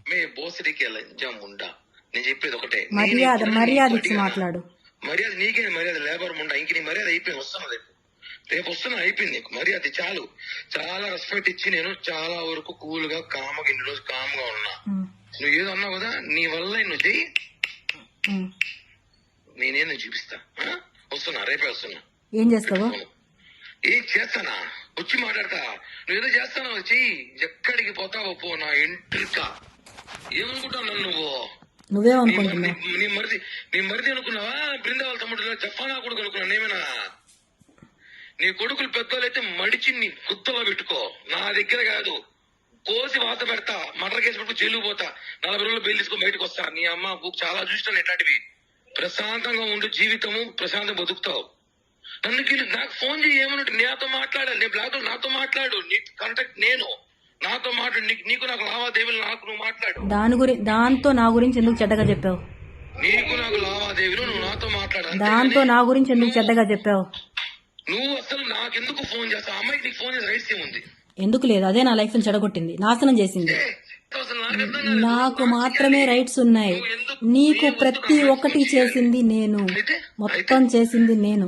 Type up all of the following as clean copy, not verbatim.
మే బోసడికి లంచం ఉండా. నేను చెప్పేది ఒకటే, మర్యాద ఇచ్చి మాట్లాడు. మర్యాద నీకే మర్యాద, లేబర్ ముండా. ఇంక నీ మర్యాద అయిపోయింది, వస్తున్నా రేపు వస్తున్నా, అయిపోయింది నీకు మర్యాద. చాలు, చాలా రెస్పెక్ట్ ఇచ్చి నేను చాలా వరకు కూల్ గా కామ్గా ఇన్ని రోజు కామ్గా ఉన్నా. నువ్వు ఏదో అన్నావు కదా, నీ వల్ల నువ్వు చెయ్యి, నేనేదో చూపిస్తా. వస్తున్నా, రేపే వస్తున్నా. ఏం చేస్తావు? ఏం చేస్తానా, వచ్చి మాట్లాడతా. నువ్వేదో చేస్తానా, చెయ్యి. ఎక్కడికి పోతావో పో, నా ఇంటికా. ఏమనుకుంటావు నన్ను నువ్వేమనుకుంటున్నావు? నీ మరిది అనుకున్నావా? బృందావళ తమ్ముడు జఫానా కొడుకు అనుకున్నా నేమేనా? నీ కొడుకులు పెద్దోళ్ళైతే మడిచి నీ గుత్తలో పెట్టుకో, నా దగ్గర కాదు. కోసి వాత పెడతా, మర్డర్ కేసు పెట్టుకు జైలు పోతా, 40 రోజులు బెయిల్ తీసుకొని బయటకు వస్తా. నీ అమ్మ బుక్ చాలా చూస్తాను ఇట్లాంటివి. ప్రశాంతంగా ఉండు, జీవితము ప్రశాంతంగా బతుకుతావు. నాకు ఫోన్ చేయి, ఏమన్నట్టు నాతో మాట్లాడాలి. నేను బ్లాక్ నాతో మాట్లాడు, నీ కాంటాక్ట్ నేను, నాతో మాట్లాడు. నీకు నాకు లావాదేవీలు, నాకు నువ్వు మాట్లాడు. దాంతో నా గురించి ఎందుకు చెడ్డగా చెప్పావు? నీకు నాకు లావాదేవీలు, నువ్వు నాతో మాట్లాడు. దాంతో నా గురించి ఎందుకు చెడ్డగా చెప్పావు? నువ్వు అసలు నాకెందుకు ఫోన్ చేస్తావు? అమ్మాయికి నీకు ఫోన్ చేసే రైట్స్ ఏముంది? ఎందుకు లేదు, అదే నా లైఫ్ ని చెడగొట్టింది, నాశనం చేసింది. నాకు మాత్రమే రైట్స్ ఉన్నాయి, నీకు ప్రతి ఒక్కటి చేసింది నేను, మొత్తం చేసింది నేను,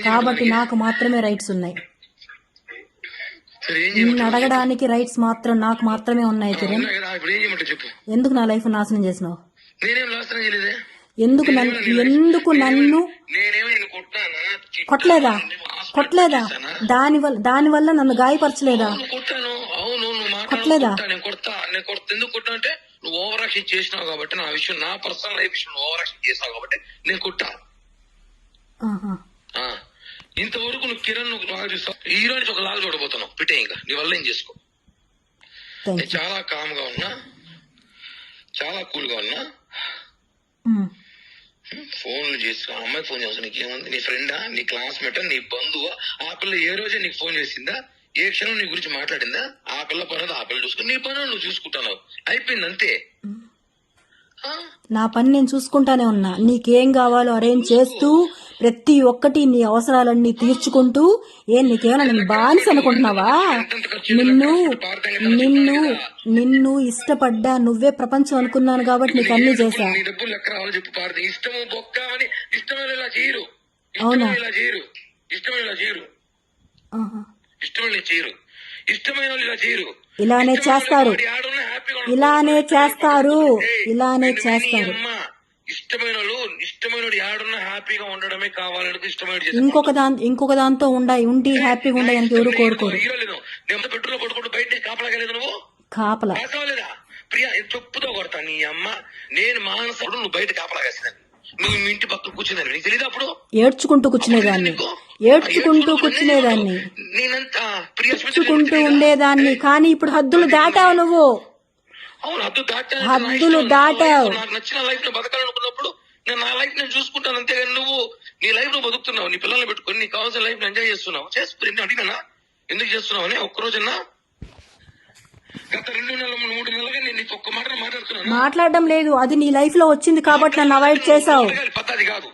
కాబట్టి నాకు మాత్రమే రైట్స్ ఉన్నాయి. నిన్ను అడగడానికి రైట్స్ మాత్రం నాకు మాత్రమే ఉన్నాయి. కిరణ్, ఎందుకు నా లైఫ్ నాశనం చేసినావు? ఎందుకు నన్ను కొట్టలేదా? దానివల్ల నన్ను గాయపరచలేదా? కొట్టలేదా? ఎందుకు కొట్టా అంటే నువ్వు ఓవర్ యాక్షన్ చేసినావు కాబట్టి, నా విషయం, నా పర్సనల్ లైఫ్ విషయం ఓవర్ యాక్షన్ చేసావు కాబట్టి నేను కొట్టా. ఇంతవరకు నువ్వు కిరణ్ లాగా చూస్తావు, హీరో నుంచి ఒక లాగా చూడబోతున్నావు. పిటే ఇంకా నీ వల్ల ఏం చేసుకో. నేను చాలా కామ్ గా ఉన్నా, చాలా కూల్ గా ఉన్నా. ఫోన్లు చేసి అమ్మాయి ఫోన్ చేస్తా, నీకేముంది? నీ ఫ్రెండా, నీ క్లాస్మేటా, నీ బంధువా? ఆ పిల్ల ఏ రోజే నీకు ఫోన్ చేసిందా? ఏ క్షణం నీ గురించి మాట్లాడిందా? ఆ పిల్ల పని ఆ పిల్ల చూసుకుని, నీ పని నువ్వు చూసుకుంటున్నావు, అయిపోయింది అంతే. నా పని నేను చూసుకుంటానే ఉన్నా, నీకేం కావాలో అరేంజ్ చేస్తూ ప్రతి ఒక్కటి నీ అవసరాలన్నీ తీర్చుకుంటూ. నీకేమైనా నేను బానిస అనుకుంటున్నావా? నిన్ను ఇష్టపడ్డా, నువ్వే ప్రపంచం అనుకున్నాను కాబట్టి నీకు అన్ని చేశా. అవునా? ఇలానే చేస్తారు. ఇంకొక దాంతో ఉండి హ్యాపీగా ఉండడానికి ఎవరు కోరుకోరు. కాపలా ప్రియా చెప్పుతో కొడతా నీ అమ్మ. నేను మానసుడు, నువ్వు బయట కాపలా కాసినాను. నువ్వు మీ ఇంటి పక్కన కూర్చున్నాను, నీకు తెలియదు? అప్పుడు ఏడ్చుకుంటూ ఉండేదాన్ని, కానీ ఇప్పుడు హద్దులు దాటావు నువ్వు. అవును, హద్దులు దాటావు. నాకు నచ్చిన లైఫ్ లో బతకాలనుకున్నప్పుడు నేను నా లైఫ్ నేను చూసుకుంటాను, అంతేగాని నువ్వు నీ లైఫ్ లో బతుకుతున్నావు, నీ పిల్లల్ని పెట్టుకుని నీకు కావాల్సిన లైఫ్ ఎంజాయ్ చేస్తున్నావు. అడిగినా ఎందుకు చేస్తున్నావు అని ఒక్కరోజన్నా? గత 2 నెలలు 3 నెలలుగా నేను నీకు ఒక్క మాట మాట్లాడుతున్నాను. మాట్లాడడం లేదు, అది నీ లైఫ్ లో వచ్చింది కాబట్టి నన్ను అవాయిడ్ చేసావు. పద్ధతి కాదు.